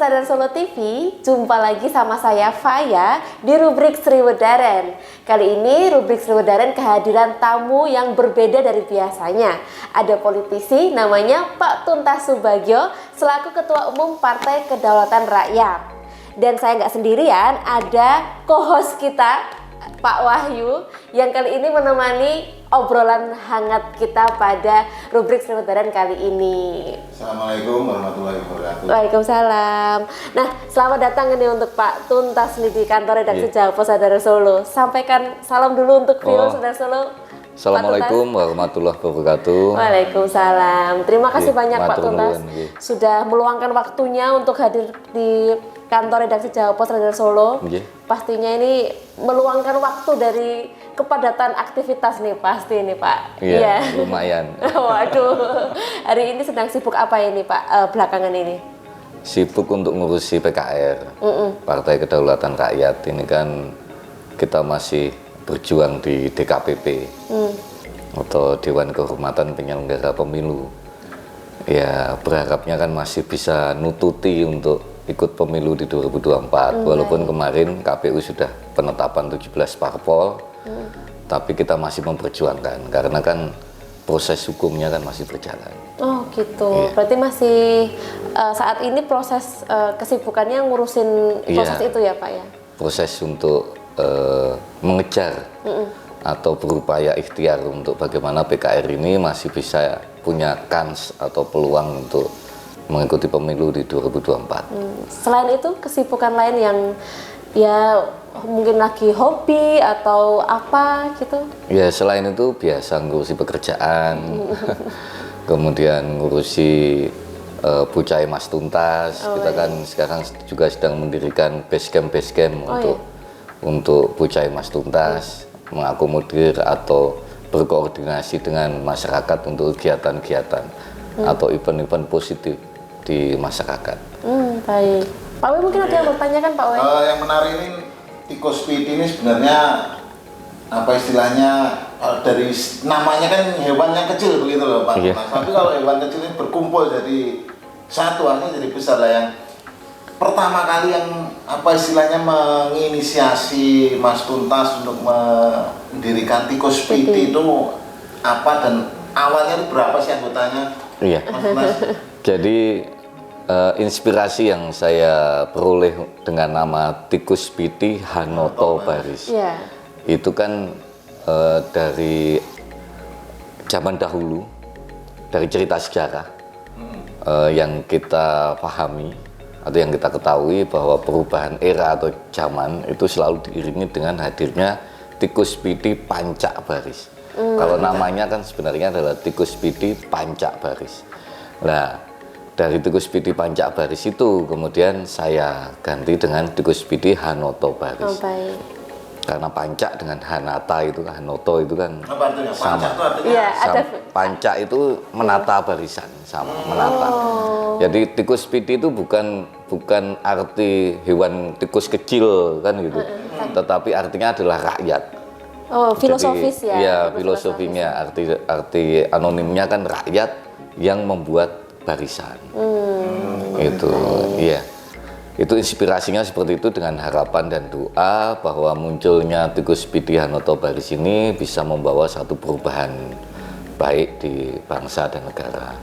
Sadar Solo TV, jumpa lagi sama saya Faya di rubrik Sriwedaren. Kali ini rubrik Sriwedaren kehadiran tamu yang berbeda dari biasanya. Ada politisi namanya Pak Tuntas Subagio selaku Ketua Umum Partai Kedaulatan Rakyat. Dan saya nggak sendirian, ada co-host kita Pak Wahyu yang kali ini menemani obrolan hangat kita pada rubrik Sriwedaren kali ini. Assalamualaikum warahmatullahi wabarakatuh. Waalaikumsalam. Nah, selamat datang ini untuk Pak Tuntas nih di kantor redaksi Jalpo Sadar Solo. Sampaikan salam dulu untuk Vio Sadar Solo. Assalamualaikum warahmatullahi wabarakatuh. Waalaikumsalam. Terima kasih banyak Pak Tuntas sudah meluangkan waktunya untuk hadir di kantor redaksi Jalpo Sadar Solo. Pastinya ini meluangkan waktu dari kepadatan aktivitas nih pasti nih Pak. Iya, lumayan. Waduh, hari ini sedang sibuk apa ini Pak belakangan ini? Sibuk untuk ngurusi PKR, Partai Kedaulatan Rakyat. Ini kan kita masih berjuang di DKPP atau Dewan Kehormatan Penyelenggara Pemilu. Ya berharapnya kan masih bisa nututi untuk ikut pemilu di 2024. Walaupun kemarin KPU sudah penetapan 17 parpol, tapi kita masih memperjuangkan karena kan proses hukumnya kan masih berjalan. Oh gitu, berarti masih saat ini proses kesibukannya ngurusin proses itu ya Pak ya? Proses untuk mengejar atau berupaya ikhtiar untuk bagaimana PKR ini masih bisa punya kans atau peluang untuk mengikuti pemilu di 2024. Selain itu kesibukan lain yang ya mungkin lagi hobi atau apa gitu? Ya selain itu biasa ngurusi pekerjaan, kemudian ngurusi Pucai Mas Tuntas. Kita kan sekarang juga sedang mendirikan base camp untuk Pucai Mas Tuntas, mengakomodir atau berkoordinasi dengan masyarakat untuk kegiatan-kegiatan atau event-event positif di masyarakat. Baik. Pak Wei mungkin ada yang bertanyakan Pak Wei? Yang menarik ini tikus piti ini sebenarnya apa istilahnya dari namanya kan hewan yang kecil begitu loh Pak. Nah, tapi kalau hewan kecil ini berkumpul jadi satu artinya jadi besar lah. Yang pertama kali yang apa istilahnya menginisiasi Mas Tuntas untuk mendirikan tikus piti itu apa dan awalnya itu berapa sih anggotanya? Iya. Mas Tuntas? Jadi inspirasi yang saya peroleh dengan nama Tikus Piti Hanoto Baris itu kan dari zaman dahulu, dari cerita sejarah yang kita pahami atau yang kita ketahui bahwa perubahan era atau zaman itu selalu diiringi dengan hadirnya Tikus Piti Pancak Baris. Kalau namanya kan sebenarnya adalah Tikus Piti Pancak Baris. Nah, dari Tikus Piti Pancak Baris itu kemudian saya ganti dengan Tikus Piti Hanoto Baris. Karena Pancak dengan Hanata itu kan, Hanoto itu kan sama. Pancak itu menata barisan, sama menata. Jadi Tikus Piti itu bukan arti hewan tikus kecil kan gitu, tetapi artinya adalah rakyat. Oh, filosofis. Jadi, ya filosofinya, arti anonimnya kan rakyat yang membuat barisan. Itu iya. Itu inspirasinya seperti itu dengan harapan dan doa bahwa munculnya Tikus Piti Hanoto Baris ini bisa membawa satu perubahan baik di bangsa dan negara.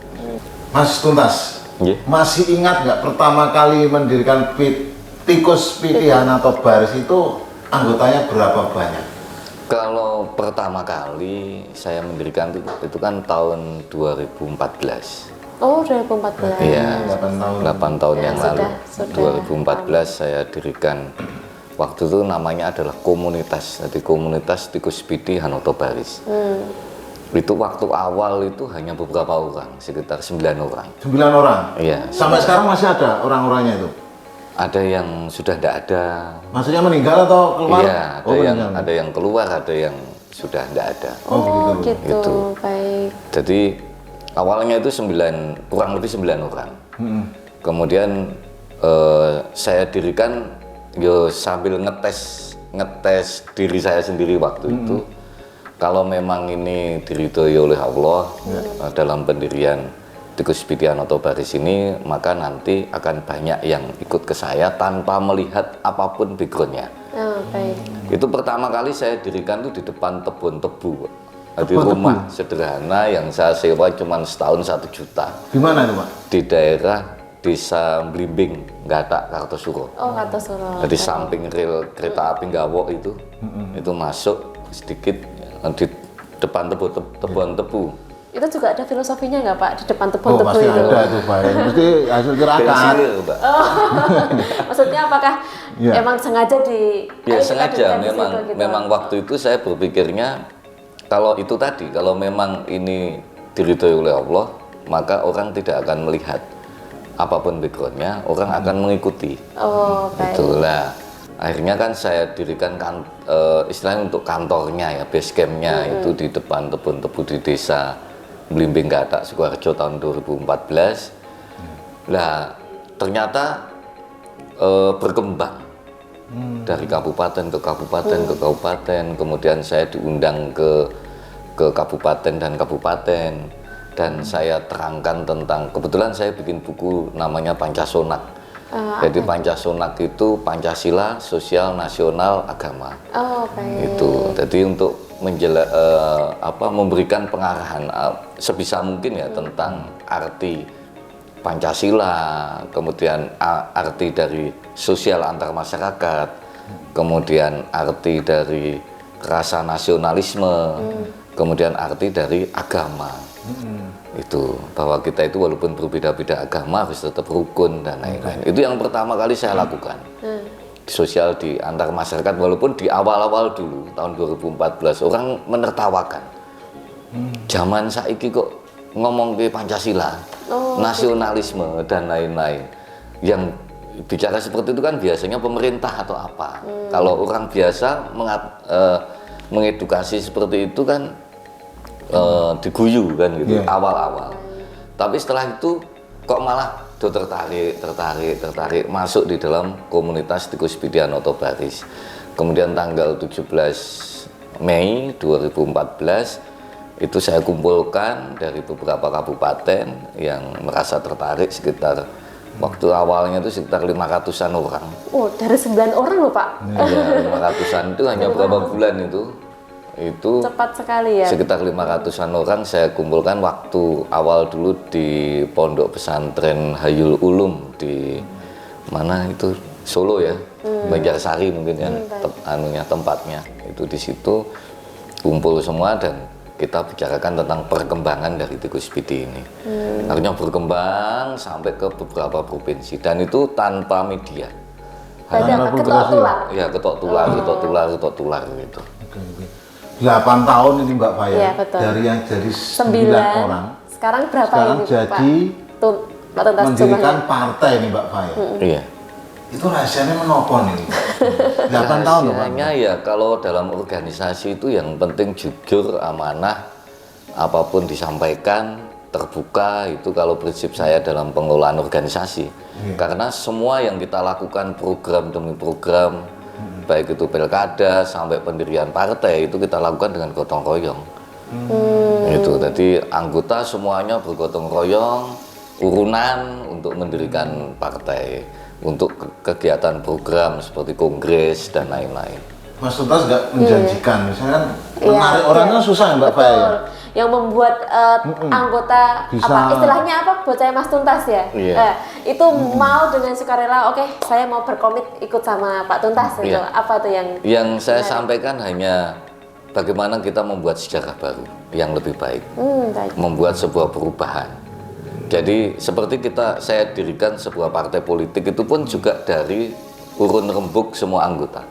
Mas Tuntas, masih ingat nggak pertama kali mendirikan Tikus Piti Hanoto Baris itu anggotanya berapa banyak? Kalau pertama kali saya mendirikan itu kan tahun 2014. Oh, 2014. Iya, 8 tahun yang lalu. Sudah 2014 saya dirikan. Waktu itu namanya adalah komunitas. Jadi komunitas Tikus Piti Hanoto Baris. Itu waktu awal itu hanya beberapa orang, sekitar 9 orang. 9 orang? Iya. Sampai sekarang masih ada orang-orangnya itu? Ada yang sudah tidak ada. Maksudnya meninggal atau keluar? Iya, ada yang keluar, ada yang sudah tidak ada. Oh, gitu. Baik. Jadi awalnya itu kurang lebih 9 orang. Kemudian saya dirikan sambil ngetes diri saya sendiri waktu itu. Kalau memang ini diridhoi oleh Allah dalam pendirian Tikus Piti Hanoto Baris ini, maka nanti akan banyak yang ikut ke saya tanpa melihat apapun backgroundnya. Baik. Itu pertama kali saya dirikan tuh di depan Tebon Tebu, di rumah sederhana yang saya sewa cuma setahun 1 juta. Di mana itu Pak? Di daerah Desa Blimbing, Gatak, Kartosuro. Oh, Kartosuro. Jadi samping rel kereta api Gawok itu masuk sedikit di depan Tebon Tebu. Itu juga ada filosofinya nggak Pak di depan Tebon Tebu pasti itu? ada itu Pak. Mesti hasil gerakan. Maksudnya apakah emang sengaja Ya sengaja, di memang situ, gitu? memang waktu itu saya berpikirnya kalau itu tadi, kalau memang ini diridhoi oleh Allah, maka orang tidak akan melihat apapun backgroundnya, orang akan mengikuti. Oh, baik. Itulah. Akhirnya kan saya dirikan istilahnya untuk kantornya ya, base campnya itu di depan Tebon Tebu di Desa Blimbing Gatak, Sukoharjo tahun 2014. Nah, ternyata berkembang dari kabupaten ke kabupaten ke kabupaten, kemudian saya diundang ke kabupaten dan saya terangkan tentang, kebetulan saya bikin buku namanya Pancasonak. Jadi Pancasonak itu Pancasila, sosial, nasional, agama. Oh, baik. Itu. Jadi untuk memberikan pengarahan sebisa mungkin ya tentang arti Pancasila, kemudian arti dari sosial antar masyarakat, kemudian arti dari rasa nasionalisme, kemudian arti dari agama. Itu bahwa kita itu walaupun berbeda-beda agama harus tetap rukun dan lain-lain. Itu yang pertama kali saya lakukan. Sosial di antar masyarakat, walaupun di awal-awal dulu tahun 2014 orang menertawakan. Zaman saiki kok ngomong ke Pancasila, nasionalisme dan lain-lain. Yang bicara seperti itu kan biasanya pemerintah atau apa. Kalau orang biasa mengedukasi seperti itu kan diguyu kan gitu awal-awal. Tapi setelah itu kok malah tertarik masuk di dalam komunitas Tikus Piti Hanoto Baris. Kemudian tanggal 17 Mei 2014 itu saya kumpulkan dari beberapa kabupaten yang merasa tertarik, sekitar waktu awalnya itu sekitar 500-an orang. Oh, dari 9 orang loh Pak. Iya, 500-an itu hanya berapa bulan itu cepat sekali ya. Sekitar 500-an orang saya kumpulkan waktu awal dulu di Pondok Pesantren Hayul Ulum di mana itu, Solo ya, Banjarsari mungkin ya, tempatnya itu. Di situ kumpul semua dan kita bicarakan tentang perkembangan dari Tikus Piti ini. Akhirnya berkembang sampai ke beberapa provinsi dan itu tanpa media. Ada ketok tular. Ya, ketok tular gitu. 8 tahun ini Mbak Faya, ya, dari yang jadi 9 orang. Sekarang berapa sekarang ini jadi Pak? Mendirikan partai nih Mbak Faya. Iya. Itu rahasianya menopo nih. 8 tahun loh Pak. Rahasianya ya kalau dalam organisasi itu yang penting jujur, amanah, apapun disampaikan, terbuka. Itu kalau prinsip saya dalam pengelolaan organisasi. Karena semua yang kita lakukan program demi program, baik itu pilkada sampai pendirian partai, itu kita lakukan dengan gotong royong. Itu jadi anggota semuanya bergotong royong, urunan untuk mendirikan partai, untuk kegiatan program seperti kongres dan lain-lain. Mas Tuntas nggak menjanjikan, misalnya kan menarik orangnya susah Mbak Faya. Yang membuat anggota bisa, istilahnya apa, bocah Mas Tuntas ya, itu mau dengan sukarela, oke saya mau berkomit ikut sama Pak Tuntas gitu. Apa tuh yang saya sampaikan hanya bagaimana kita membuat sejarah baru yang lebih baik, membuat sebuah perubahan. Jadi seperti saya dirikan sebuah partai politik itu pun juga dari urun rembuk semua anggota.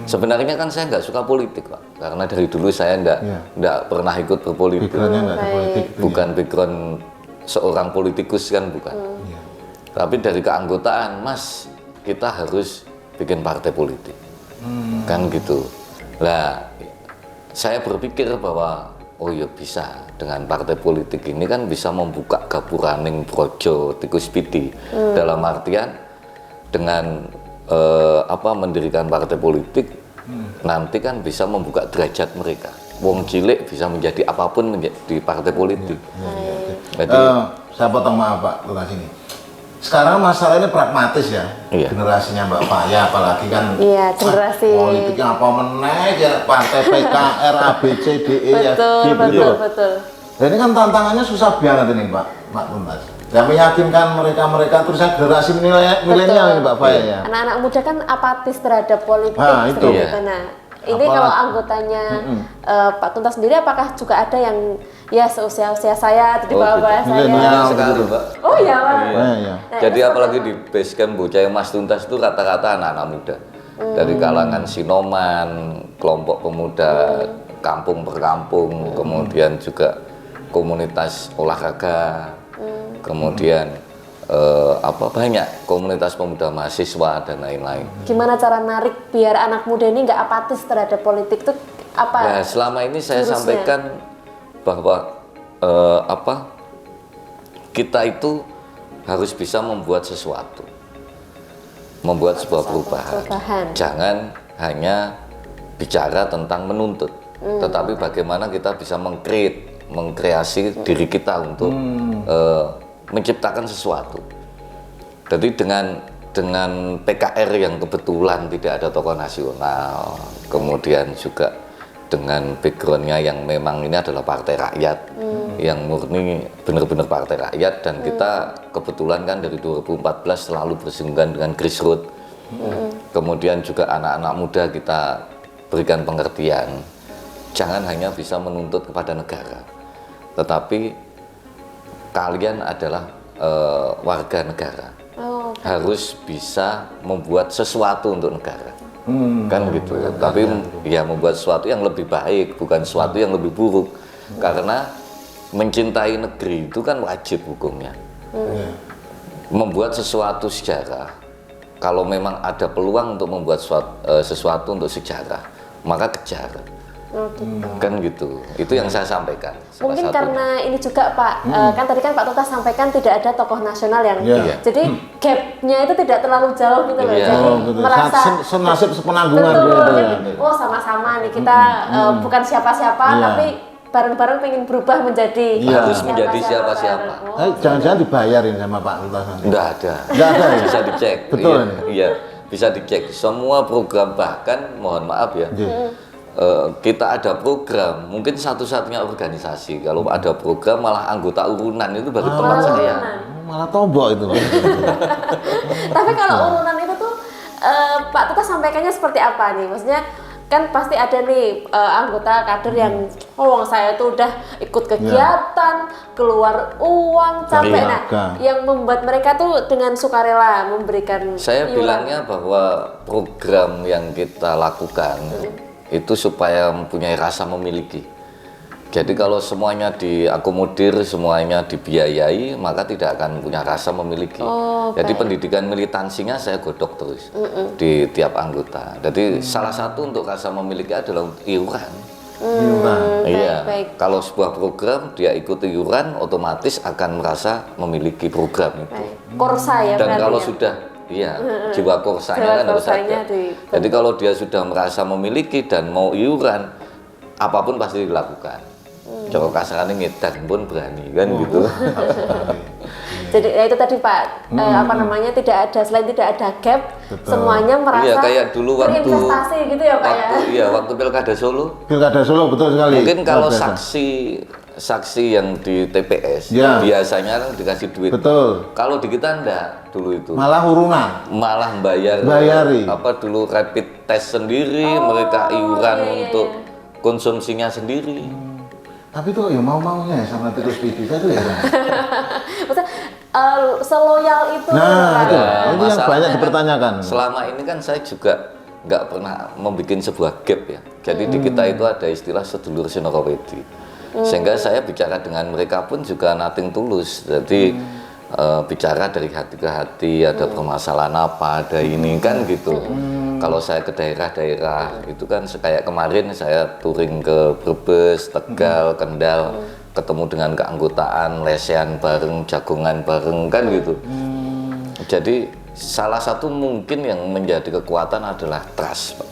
Sebenarnya kan saya nggak suka politik Pak, karena dari dulu saya nggak pernah ikut berpolitik. Bukan background seorang politikus kan, bukan. Tapi dari keanggotaan, Mas, kita harus bikin partai politik, kan gitu. Lah, saya berpikir bahwa oh ya bisa, dengan partai politik ini kan bisa membuka gapuraning projo Tikus Piti. Dalam artian dengan mendirikan partai politik nanti kan bisa membuka derajat mereka. Wong cilik bisa menjadi apapun di partai politik. Jadi saya potong maaf Pak Lukas ini. Sekarang masalah ini pragmatis ya, Iya. generasinya Mbak Faya apalagi kan. Iya, generasi. Politiknya apa meneh ya, partai PKR, A, B, C, D, E, ya, Betul, gitu. betul, betul. Dan ini kan tantangannya susah banget ini Pak Tuntas. Ya meyakinkan mereka terus generasi milenial ini Mbak Faya ya. Anak-anak muda kan apatis terhadap politik. Nah, itu. seperti Iya. itu. Nah, ini kalau anggotanya Pak Tuntas sendiri apakah juga ada yang ya seusia-usia saya atau di bawah-bawah saya? Milenial. Banyak sekali, Mbak. Oh iya, Pak. Iya. Iya. Nah, Jadi itu apalagi di base camp bocah Mas Tuntas itu rata-rata anak-anak muda. Dari kalangan Sinoman, kelompok pemuda kampung per kampung, kemudian juga komunitas olahraga, kemudian banyak komunitas pemuda mahasiswa dan lain-lain. gimana cara narik biar anak muda ini nggak apatis terhadap politik itu apa? Nah, selama ini saya jurusnya? sampaikan bahwa kita itu harus bisa membuat sesuatu, membuat sebuah perubahan. Jangan hanya bicara tentang menuntut, tetapi bagaimana kita bisa mengkreasi diri kita untuk menciptakan sesuatu. Jadi dengan PKR yang kebetulan tidak ada tokoh nasional, kemudian juga dengan backgroundnya yang memang ini adalah partai rakyat, yang murni benar-benar partai rakyat, dan kita kebetulan kan dari 2014 selalu bersinggungan dengan grassroots. Kemudian juga anak-anak muda kita berikan pengertian, jangan hanya bisa menuntut kepada negara, tetapi kalian adalah warga negara, harus bisa membuat sesuatu untuk negara. Kan gitu, tapi ya membuat sesuatu yang lebih baik, bukan sesuatu yang lebih buruk, karena mencintai negeri itu kan wajib hukumnya. Membuat sesuatu sejarah, kalau memang ada peluang untuk membuat sesuatu untuk sejarah, maka kejar. Kan gitu, itu yang saya sampaikan. Mungkin karena ini juga Pak, kan tadi kan Pak Tuntas sampaikan tidak ada tokoh nasional yang, jadi gapnya itu tidak terlalu jauh gitu loh. Iya. Jadi merasa senasib sepenanggungan betul, gitu ya. jadi, oh sama-sama nih kita bukan siapa-siapa, Iya. tapi bareng-bareng pengen berubah menjadi Harus menjadi siapa-siapa. Oh. Jangan-jangan dibayarin sama Pak Tuntas nanti. Enggak ada. Nggak ada ya? Bisa dicek. Betul. Iya, bisa dicek. Semua program, bahkan mohon maaf ya, kita ada program, mungkin satu-satunya organisasi kalau ada program malah anggota urunan itu baru tempat saya. Malah tombok itu. Tapi kalau urunan itu tuh Pak Tuntas sampaikannya seperti apa nih? Maksudnya kan pasti ada nih anggota kader yang saya tuh udah ikut kegiatan, keluar uang, capek. Nah, yang membuat mereka tuh dengan sukarela memberikan Saya iuran. bilangnya bahwa program yang kita lakukan itu supaya mempunyai rasa memiliki. Jadi kalau semuanya diakomodir, semuanya dibiayai, maka tidak akan punya rasa memiliki. Jadi pendidikan militansinya saya godok terus di tiap anggota. Jadi salah satu untuk rasa memiliki adalah iuran. Iya. Kalau sebuah program dia ikut iuran, otomatis akan merasa memiliki program itu. Korsa ya. Dan kalau ya? sudah jiwa korsanya kan harus ada. Jadi kalau dia sudah merasa memiliki dan mau iuran, apapun pasti dilakukan. Joko kasarannya ngedan pun berani kan gitu. Jadi ya itu tadi Pak, selain tidak ada gap, semuanya merasa Iya, kayak dulu waktu berinvestasi gitu ya Pak waktu Pilkada Solo. Pilkada Solo betul sekali. Mungkin kalau saksi yang di TPS biasanya kan dikasih duit. Betul. Kalau di kita enggak dulu itu. Malah urunan. Malah bayari. Dulu rapid test sendiri, mereka iuran untuk konsumsinya sendiri. Tapi tuh ya mau-maunya sama tikus pipis itu ya. Maksudnya seloyal itu. Itu yang banyak dipertanyakan. Selama ini kan saya juga nggak pernah membuat sebuah gap ya. Jadi di kita itu ada istilah sedulur Sinokowedi. Sehingga saya bicara dengan mereka pun juga nothing tulus. Jadi bicara dari hati ke hati, ada permasalahan apa, ada ini kan gitu. Kalau saya ke daerah-daerah itu kan kayak kemarin saya touring ke Brebes, Tegal, Kendal, ketemu dengan keanggotaan, lesehan bareng, jagongan bareng kan gitu. Jadi salah satu mungkin yang menjadi kekuatan adalah trust, Pak.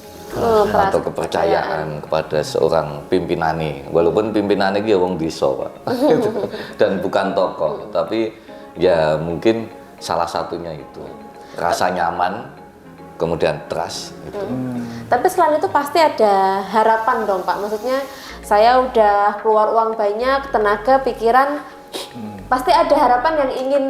atau kepercayaan kepada seorang pimpinane. Walaupun pimpinane iki ya wong desa, Pak. Dan bukan tokoh, tapi ya mungkin salah satunya itu rasa nyaman, kemudian trust gitu. Tapi selain itu pasti ada harapan dong Pak. Maksudnya saya udah keluar uang banyak, tenaga, pikiran, pasti ada harapan yang ingin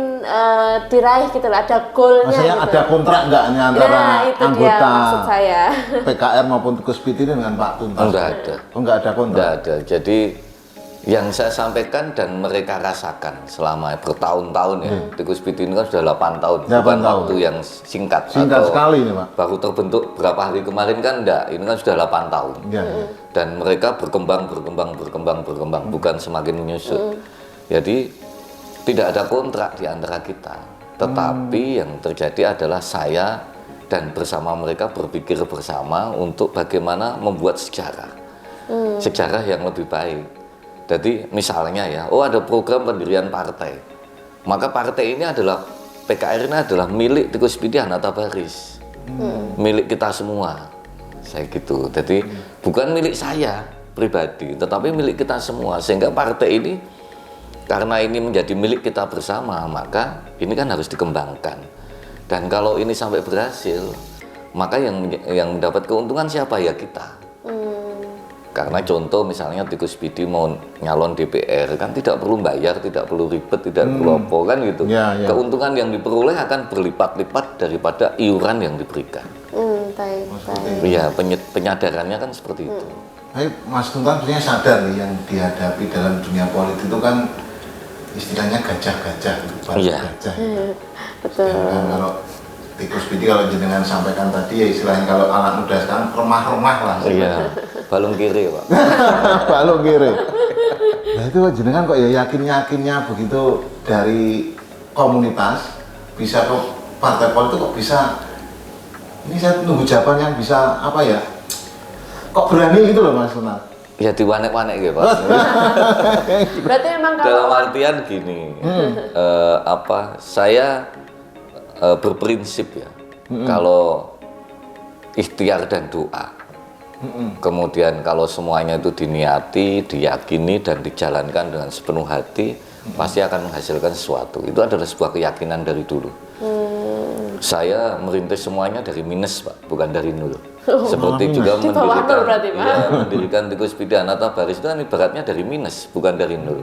diraih gitu lah, ada goalnya. Maksudnya gitu. ada kontrak nggak antara itu anggota dia maksud saya. PKR maupun Tikus Piti dengan Pak Tuntas? Enggak ada. Oh, nggak ada kontrak? Enggak ada. Jadi yang saya sampaikan dan mereka rasakan selama bertahun-tahun ya. Tikus Piti ini kan sudah 8 tahun, 8 bukan tahun. waktu yang singkat. Singkat atau sekali nih Pak. baru terbentuk berapa hari kemarin kan enggak, ini kan sudah 8 tahun. Ya. Dan mereka berkembang, bukan semakin menyusut. Jadi tidak ada kontrak di antara kita. Tetapi yang terjadi adalah saya dan bersama mereka berpikir bersama untuk bagaimana membuat sejarah. Sejarah yang lebih baik. Jadi misalnya ya, ada program pendirian partai. Maka partai ini adalah, PKR ini adalah milik Tikus Piti Hanata Baris. Milik kita semua. Saya gitu. Jadi bukan milik saya pribadi, tetapi milik kita semua. Sehingga partai ini, karena ini menjadi milik kita bersama, maka ini kan harus dikembangkan. Dan kalau ini sampai berhasil, maka yang mendapat keuntungan siapa? Ya kita. Karena contoh misalnya Tikus Piti mau nyalon DPR kan tidak perlu bayar, tidak perlu ribet, tidak perlu apa kan gitu. Keuntungan yang diperoleh akan berlipat-lipat daripada iuran yang diberikan. Iya, penyadarannya kan seperti itu. Tapi Mas Tuntas sebenarnya sadar nih yang dihadapi dalam dunia politik itu kan istilahnya gajah-gajah, gajah. Betul. Dan kalau Tikus Piti kalau jenengan sampaikan tadi ya istilahnya kalau anak muda sekarang remah-remah lah. Iya, balung kiri Pak. Balung kiri. Nah itu jenengan kok ya yakin-yakinnya begitu dari komunitas bisa ke partai politik kok bisa. Ini saya nunggu jawaban yang bisa apa ya? Kok berani gitu loh Mas Tuntas? Ya diwanek-wanek gitu Pak. Berarti memang kalau dalam artian gini, saya berprinsip ya, kalau ikhtiar dan doa, kemudian kalau semuanya itu diniati, diyakini dan dijalankan dengan sepenuh hati, pasti akan menghasilkan sesuatu. Itu adalah sebuah keyakinan dari dulu. Saya merintis semuanya dari minus Pak, bukan dari nol. Seperti juga mendirikan Tikus Piti Hanata Baris itu kan ibaratnya dari minus, bukan dari nol.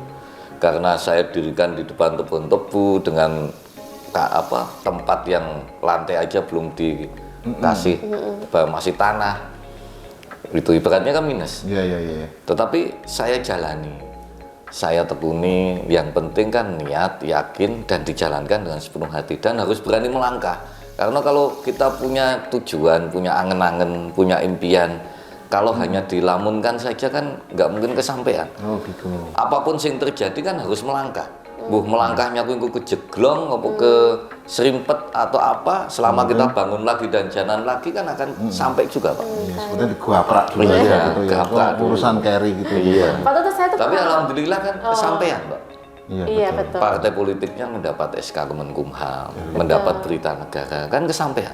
Karena saya dirikan di depan tebu dengan tempat yang lantai aja belum dikasih, masih tanah. Itu ibaratnya kan minus. Iya. Tetapi saya jalani, saya tekuni. Yang penting kan niat, yakin dan dijalankan dengan sepenuh hati dan harus berani melangkah. Karena kalau kita punya tujuan, punya angen-angen, punya impian, kalau hanya dilamunkan saja kan nggak mungkin kesampaian. Oh gitu. Apapun yang terjadi kan harus melangkah. Melangkahnya aku ke jeglong, apa ke serimpet atau apa, selama kita bangun lagi dan jalan lagi kan akan sampai juga Pak. Iya, sebenarnya digaprak dulu aja gitu ya. Urusan carry gitu. Iya. saya tuh Tapi alhamdulillah kan kesampaian Pak. Iya betul. Partai politiknya mendapat SK Kemenkumham, mendapat berita negara, kan kesampaian.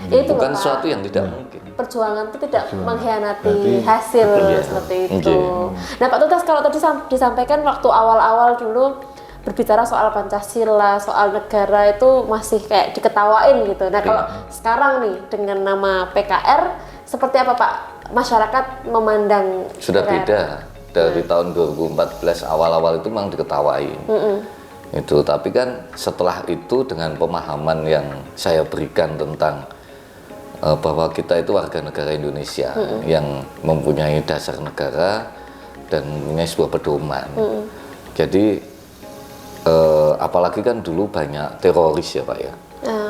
Itu bukan Pak, suatu yang tidak mungkin. Perjuangan itu tidak mengkhianati hasil seperti itu. Nah Pak Tuntas, kalau tadi disampaikan waktu awal-awal dulu berbicara soal Pancasila, soal negara itu masih kayak diketawain gitu. Nah kalau sekarang nih dengan nama PKR, seperti apa Pak masyarakat memandang sudah PKR? Beda dari tahun 2014 awal-awal itu memang diketawain. Itu, tapi kan setelah itu dengan pemahaman yang saya berikan tentang bahwa kita itu warga negara Indonesia yang mempunyai dasar negara dan mempunyai sebuah pedoman. Jadi apalagi kan dulu banyak teroris ya Pak ya.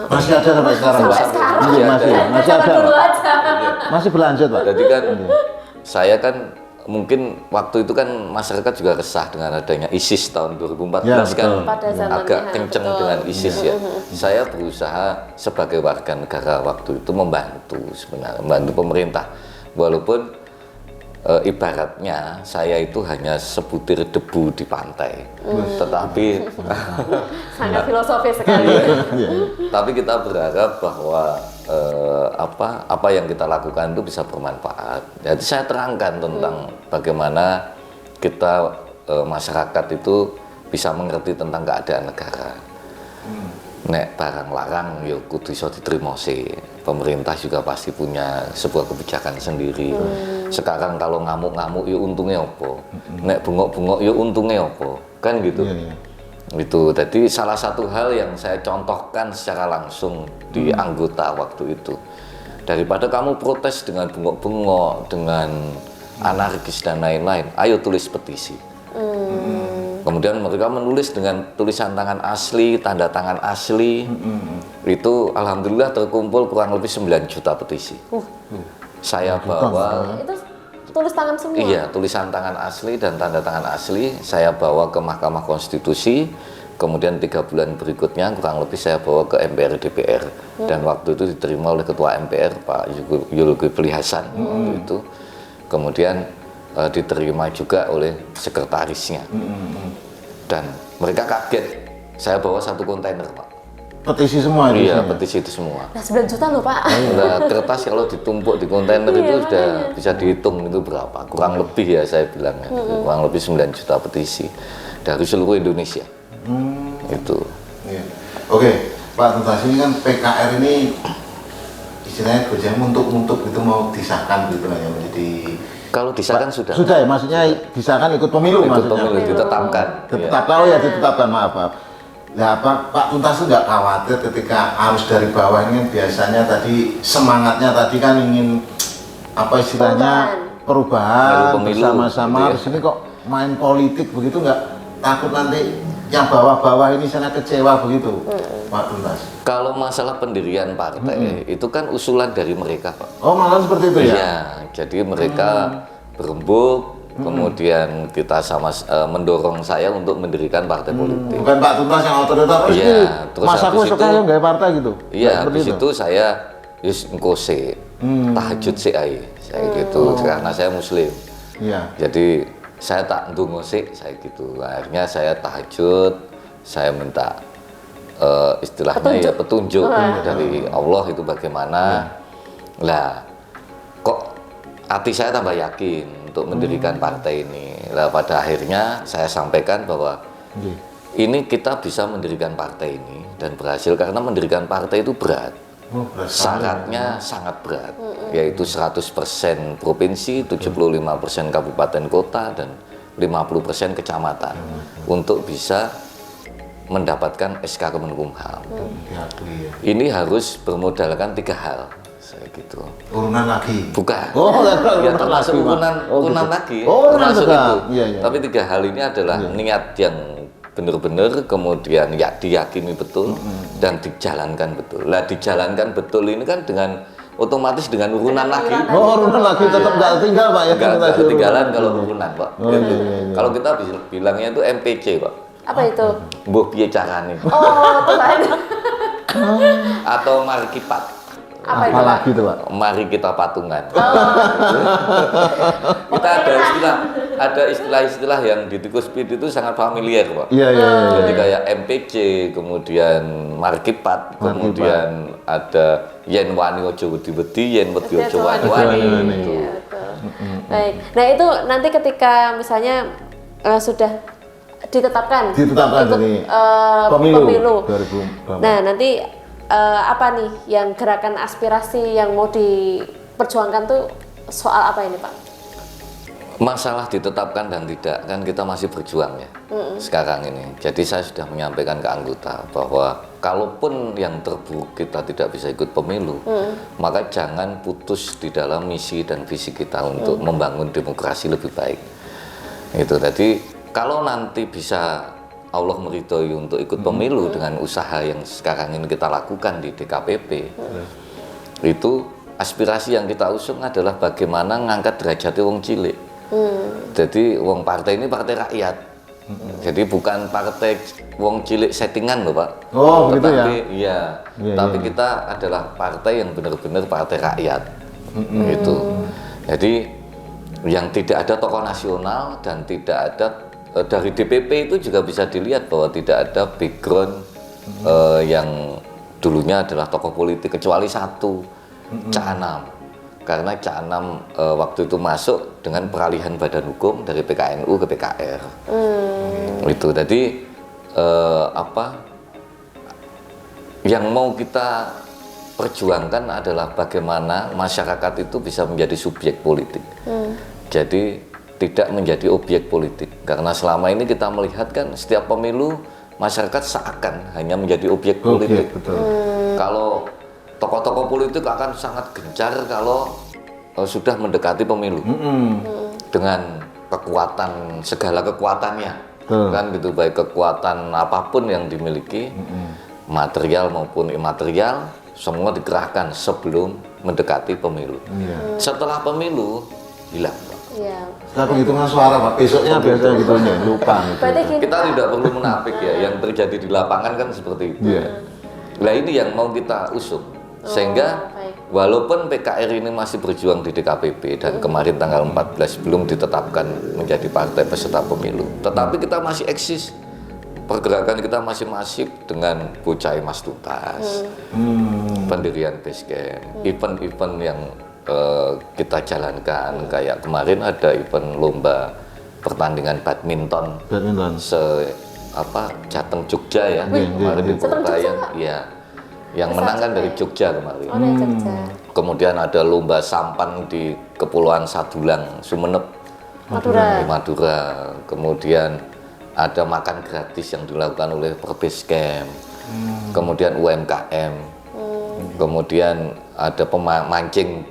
Masih ada sampai sekarang Pak? Masih ada. Masih berlanjut Pak? Jadi kan saya kan mungkin waktu itu kan masyarakat juga resah dengan adanya ISIS tahun 2014 kan agak kenceng dengan ISIS ya. Saya berusaha sebagai warga negara waktu itu membantu sebenarnya, membantu pemerintah. Walaupun ibaratnya saya itu hanya sebutir debu di pantai, tetapi sangat filosofis sekali. tapi kita berharap bahwa apa yang kita lakukan itu bisa bermanfaat. Jadi saya terangkan tentang bagaimana kita masyarakat itu bisa mengerti tentang keadaan negara. Nek barang larang ya kudu iso diterima sih. Pemerintah juga pasti punya sebuah kebijakan sendiri. Sekarang kalau ngamuk-ngamuk ya untungnya apa? Nek bengok-bengok ya untungnya apa? Kan gitu. Itu jadi salah satu hal yang saya contohkan secara langsung di anggota waktu itu. Daripada kamu protes dengan bengok-bengok, dengan anarkis dan lain-lain, ayo tulis petisi. Kemudian mereka menulis dengan tulisan tangan asli, tanda tangan asli. Itu alhamdulillah terkumpul kurang lebih 9 juta petisi. Saya bawa Itu tulis tangan semua? Iya, tulisan tangan asli dan tanda tangan asli saya bawa ke Mahkamah Konstitusi. Kemudian 3 bulan berikutnya kurang lebih saya bawa ke MPR DPR. Dan waktu itu diterima oleh Ketua MPR Pak Zulkifli Hasan waktu itu. Kemudian diterima juga oleh sekretarisnya. Dan mereka kaget saya bawa 1 kontainer, Pak. Petisi semua itu? Iya, petisi itu semua. Nah, 9 juta loh, Pak. Nah, kertas kalau ditumpuk di kontainer itu sudah bisa dihitung itu berapa. Kurang lebih ya saya bilang ya. Kurang lebih 9 juta petisi dari seluruh Indonesia. Itu. Iya. Oke, Pak Tuntas, ini kan PKR ini istilahnya kerja untuk gitu mau disahkan gitu ya menjadi. Kalau disahkan sudah. Sudah ya, maksudnya disahkan ikut pemilu Ikut maksudnya. pemilu ditetapkan. Ditetapkan, oh ya ditetapkan, maaf. Nah, Pak Tuntas itu nggak khawatir ketika arus dari bawah ini kan biasanya tadi semangatnya tadi kan ingin apa istilahnya perubahan bersama-sama, terus ini kok main politik begitu, nggak takut nanti yang bawah-bawah ini sana kecewa begitu, Pak Tuntas? Kalau masalah pendirian partai itu kan usulan dari mereka, Pak. Oh, malah seperti itu ya? Iya, jadi mereka berembuk, kemudian kita sama mendorong saya untuk mendirikan partai politik. Bukan Pak Tuntas yang otoriter, Iya, terus masa aku suka yang gaya partai gitu? Iya, habis itu saya yus ngkose, tahajud saya gitu, karena saya muslim. Iya. Jadi saya tak ndonga sik, saya gitu. Akhirnya saya tahajud, saya minta istilahnya petunjuk dari Allah itu bagaimana. Lah, kok hati saya tambah yakin untuk mendirikan partai ini. Lah pada akhirnya saya sampaikan bahwa ini kita bisa mendirikan partai ini dan berhasil karena mendirikan partai itu berat. Syaratnya sangat berat, yaitu 100% provinsi, 75% kabupaten kota, dan 50% kecamatan untuk bisa mendapatkan SK Kemenkumham. Ini harus bermodalkan 3 hal, saya gitu. Urunan lagi? Bukan. Oh, ya termasuk urunan lagi, termasuk itu. Tapi 3 hal ini adalah niat yang benar-benar, kemudian ya diyakini betul dan dijalankan betul. Lah dijalankan betul ini kan dengan otomatis dengan urunan lagi. Oh, urunan lagi tetap nggak tinggal, Pak ya? Nggak ketinggalan kalau urunan, Pak. Gitu. Kalau kita bilangnya itu MPC, Pak. Apa itu? Mbah piye carane. Oh, Tuhan. Atau markipat. Apa itu, Pak? Lagi tuh, Pak? Mari kita patungan. Kita ada istilah-istilah yang di Tikus Speed itu sangat familiar, Pak. Iya. Jadi kayak MPC, kemudian markipat, kemudian ada yen wani ojo wedi-wedi, yen wedi ojo wani-wani. Iya, betul. Baik. Nah, itu nanti ketika misalnya sudah ditetapkan ikut, dari pemilu 2024. Nah, nanti apa nih yang gerakan aspirasi yang mau diperjuangkan tuh soal apa ini, Pak? Masalah ditetapkan dan tidak kan kita masih berjuang ya sekarang ini. Jadi saya sudah menyampaikan ke anggota bahwa kalaupun yang terburuk kita tidak bisa ikut pemilu, maka jangan putus di dalam misi dan visi kita untuk membangun demokrasi lebih baik. Itu tadi kalau nanti bisa Allah meridhoi untuk ikut pemilu dengan usaha yang sekarang ini kita lakukan di DKPP, itu aspirasi yang kita usung adalah bagaimana ngangkat derajatnya wong cilik. Jadi wong partai ini partai rakyat. Jadi bukan partai wong cilik settingan loh, Pak. Oh, begitu ya? Iya. Tapi kita adalah partai yang benar-benar partai rakyat. Gitu. Jadi yang tidak ada tokoh nasional dan tidak ada dari DPP itu juga bisa dilihat bahwa tidak ada background yang dulunya adalah tokoh politik kecuali satu, Cak Anam. Karena Cak Anam waktu itu masuk dengan peralihan badan hukum dari PKNU ke PKR. Itu jadi yang mau kita perjuangkan adalah bagaimana masyarakat itu bisa menjadi subjek politik. Jadi tidak menjadi objek politik. Karena selama ini kita melihat kan setiap pemilu masyarakat seakan hanya menjadi objek politik. Kalau tokoh-tokoh politik akan sangat gencar kalau sudah mendekati pemilu dengan kekuatan, segala kekuatannya, kan gitu, baik kekuatan apapun yang dimiliki, material maupun imaterial, semua dikerahkan sebelum mendekati pemilu. Setelah pemilu hilang. Setelah penghitungan suara Pak, besoknya biasanya gitu aja, lupa gitu. Kita tidak perlu menapik ya, yang terjadi di lapangan kan seperti itu. Nah ini yang mau kita usung, sehingga walaupun PKR ini masih berjuang di DKPP dan kemarin tanggal 14 belum ditetapkan menjadi partai peserta pemilu, tetapi kita masih eksis, pergerakan kita masih masif dengan Bocah Mas Tuntas, pendirian Basecamp, event-event yang kita jalankan, kayak kemarin ada event lomba pertandingan badminton. Jateng Jogja ya, kemarin di Purbayan, ya, yang menang kan dari Jogja kemarin. Kemudian ada lomba sampan di Kepulauan Sadulang, Sumeneb, Madura. Kemudian ada makan gratis yang dilakukan oleh Basecamp. Kemudian UMKM. Kemudian ada pemancing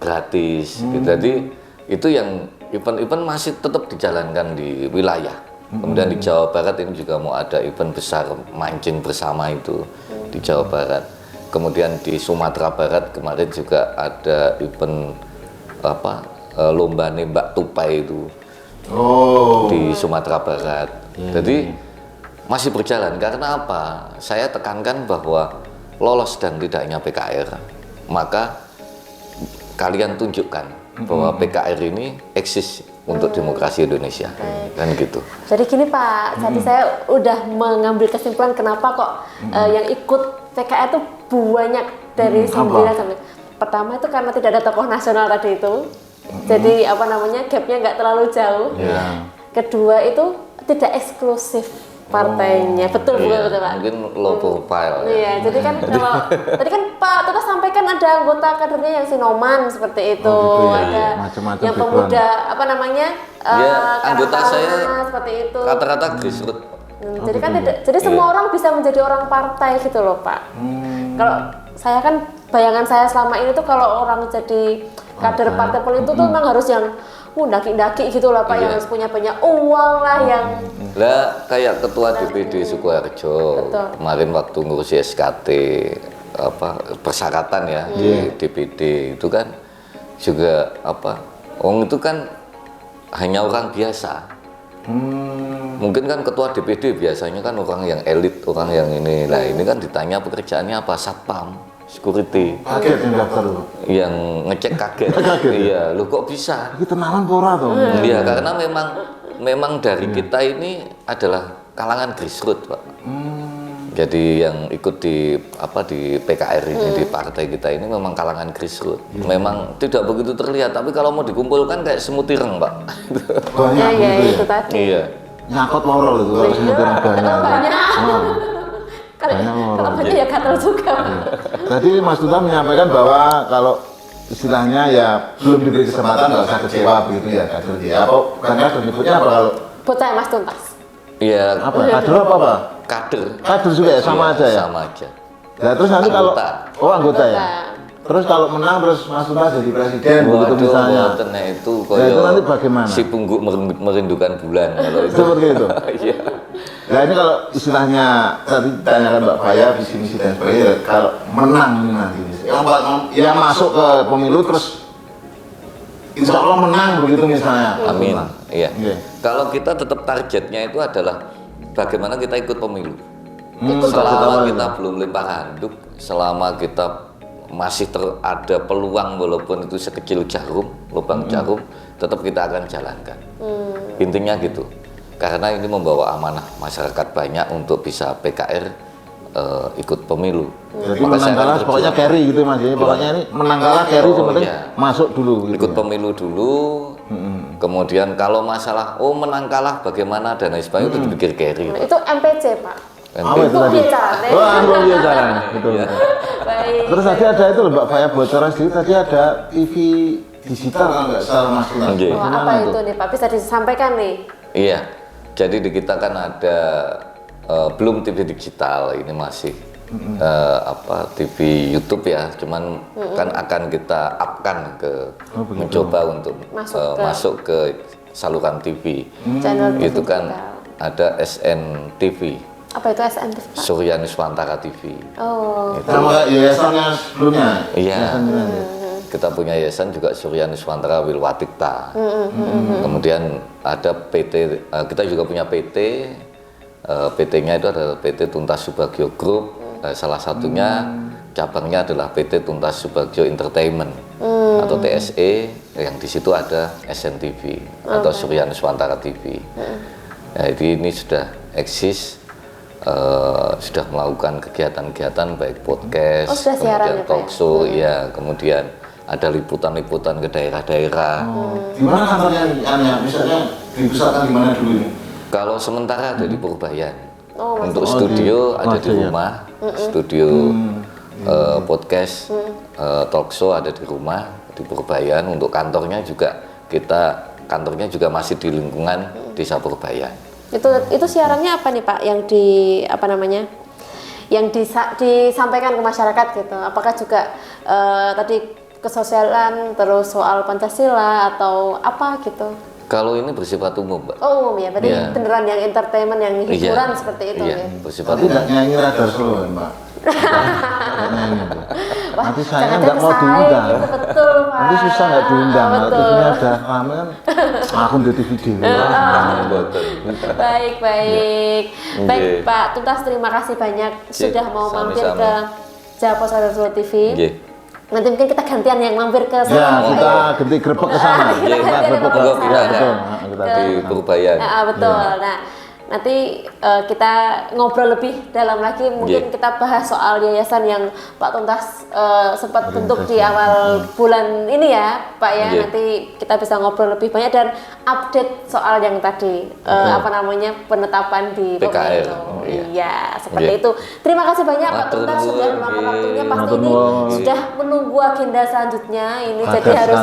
gratis. Jadi itu yang event-event masih tetap dijalankan di wilayah. Kemudian di Jawa Barat ini juga mau ada event besar mancing bersama itu di Jawa Barat. Kemudian di Sumatera Barat kemarin juga ada event lomba nembak tupai itu di Sumatera Barat. Jadi masih berjalan. Karena apa? Saya tekankan bahwa lolos dan tidaknya PKR, maka kalian tunjukkan bahwa PKR ini eksis untuk demokrasi Indonesia, kan gitu. Jadi gini Pak, tadi saya udah mengambil kesimpulan kenapa kok yang ikut PKR itu banyak dari 9 sampai. Pertama itu karena tidak ada tokoh nasional tadi itu, jadi gapnya nggak terlalu jauh. Kedua itu tidak eksklusif partainya, betul Pak. Mungkin low profile. Iya, jadi kan kalau tadi kan Pak Tutas sampaikan ada anggota kadernya yang sinoman seperti itu, ada macam-macam yang pemuda anggota saya seperti itu. Rata-rata grassroots. Jadi kan jadi semua orang bisa menjadi orang partai gitu loh Pak. Kalau saya kan bayangan saya selama ini tuh kalau orang jadi kader partai politik tuh memang harus yang daki-daki gitu lah Pak, yang harus punya banyak uang lah yang kayak ketua DPD Sukoharjo kemarin waktu ngurusi SKT persyaratan ya di DPD itu kan juga itu kan hanya orang biasa. Mungkin kan ketua DPD biasanya kan orang yang elit, orang yang ini. Nah ini kan ditanya pekerjaannya apa, satpam, security. Kaget yang daftar lu. Yang ngecek kaget. Iya, lu kok bisa? Kita nalan pora tuh. Iya, karena memang dari kita ini adalah kalangan grassroots, Pak. Jadi yang ikut di PKR ini, di partai kita ini memang kalangan grassroots. Memang tidak begitu terlihat, tapi kalau mau dikumpulkan kayak semut ireng, Pak. Banyak gitu itu tadi. Iya. Nyakot moral itu kalau semut ireng banyak. Kalau banyak ya gatel juga. Tadi Mas Tuntas menyampaikan bahwa kalau istilahnya ya belum diberi kesempatan nggak usah kecewa begitu ya kader dia. Karena menyebutnya apa kalau Bocah Mas Tuntas. Iya. Kader apa Pak? Kader juga ya, sama aja ya? Sama aja. Nah terus nanti Anggota. kalau anggota ya? Terus kalau menang terus Mas Tuntas jadi presiden begitu misalnya. Itu nah, itu nanti bagaimana? Si pungguk merindukan bulan kalau itu. Seperti itu. Iya. Nah ini kalau istilahnya tadi tanyakan Mbak Faya visi misi dan sebagainya, kalau menang ini nanti yang masuk ke pemilu terus insya Allah menang begitu misalnya. Amin. Iya. Kalau kita tetap targetnya itu adalah bagaimana kita ikut pemilu. Selama kita belum lempar handuk, selama kita masih ada peluang walaupun itu sekecil jarum, lubang jarum, tetap kita akan jalankan. Intinya gitu. Karena ini membawa amanah masyarakat banyak untuk bisa PKR ikut pemilu. Jadi menang kalah pokoknya carry gitu Mas. Jadi pokoknya ini menang kalah carry sebenarnya masuk dulu gitu. Ikut pemilu dulu. Kemudian kalau masalah menang kalah bagaimana dan lain sebagainya itu dipikir carry. Itu MPC Pak. Itu tadi. Caranya. Betul. Baik. Terus tadi ada itu loh Mbak Faya bocoran sedikit, tadi ada TV digital kalau nggak salah Mas. Apa itu nih Pak? Bisa disampaikan nih? Iya. Jadi di kita kan ada belum TV digital, ini masih TV YouTube ya, cuman kan akan kita upkan ke mencoba untuk masuk ke saluran TV. Channel itu TV kan ada SNTV. Apa itu SNTV Pak? Surya Nuswantara TV. Oh. Sama yayasannya sebelumnya. Iya. Kita punya yayasan juga Surya Nuswantara Wilwatikta. Kemudian ada PT, kita juga punya PT. PT-nya itu adalah PT Tuntas Subagio Group. Salah satunya cabangnya adalah PT Tuntas Subagio Entertainment atau TSE, yang di situ ada SNTV atau Surya Nuswantara TV. Nah, ini sudah eksis, sudah melakukan kegiatan-kegiatan baik podcast, kemudian talk show, ya, kemudian ada liputan-liputan ke daerah-daerah. Di mana kantornya? Misalnya dipusatkan di mana dulu ini? Kalau sementara ada di Purbayan. Untuk studio ada di rumah, studio podcast, talk show ada di rumah di Purbayan. Untuk kantornya juga kantornya juga masih di lingkungan Desa Purbayan. Itu siarannya apa nih Pak? Yang disampaikan ke masyarakat gitu. Apakah juga tadi kesosialan, terus soal Pancasila atau apa gitu? Kalau ini bersifat umum, Mbak. Oh, umum ya, berarti beneran yang entertainment, yang hiburan seperti itu ya. Bersifat umum. Tidak nyanyi radar slow, Mbak. Nanti saya nggak mau diundang. Gitu, betul, Pak. Nanti susah nggak diundang. Kalau TV-nya ada rame kan, akun di TV dulu. Baik. Baik, Pak Tuntas, terima kasih banyak sudah mau mampir ke Jawa Solo TV. Nanti mungkin kita gantian yang mampir ke sana. Ya, kita ganti grebek ke sana. Kita grebek ke sana. Di Purbayan. Betul. Nah, nanti kita ngobrol lebih dalam lagi, mungkin kita bahas soal yayasan yang Pak Tuntas sempat bentuk di awal bulan ini ya Pak ya. Nanti kita bisa ngobrol lebih banyak dan update soal yang tadi penetapan di PKR. Iya, seperti itu. Terima kasih banyak Pak Tuntas sudah meluangkan waktunya. Pasti ini sudah menunggu agenda selanjutnya ini, jadi harus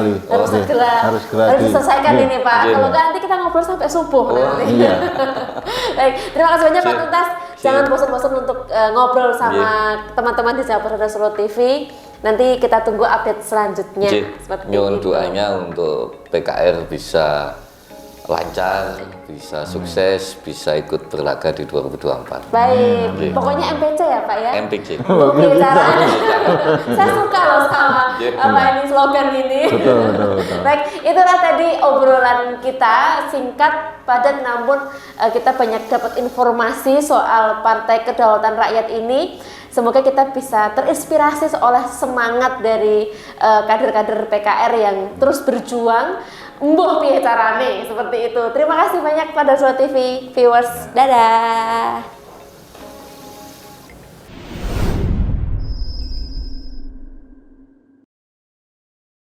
segera diselesaikan ini Pak. Kalau nggak nanti kita ngobrol sampai subuh nanti. Baik, terima kasih banyak Pak Tuntas. Jangan bosan-bosan untuk ngobrol sama teman-teman di Jawa Solo TV. Nanti kita tunggu update selanjutnya. Nyuwun doanya untuk PKR bisa lancar, bisa sukses, bisa ikut berlaga di 2024. Baik, pokoknya MPC ya Pak ya? MPC. Saya suka loh sama ini slogan ini. Betul. Baik, itulah tadi obrolan kita, singkat, padat, namun kita banyak dapat informasi soal Partai Kedaulatan Rakyat ini. Semoga kita bisa terinspirasi oleh semangat dari kader-kader PKR yang terus berjuang. Mbuh piye carane, seperti itu. Terima kasih banyak pada Solo TV viewers. Dadah.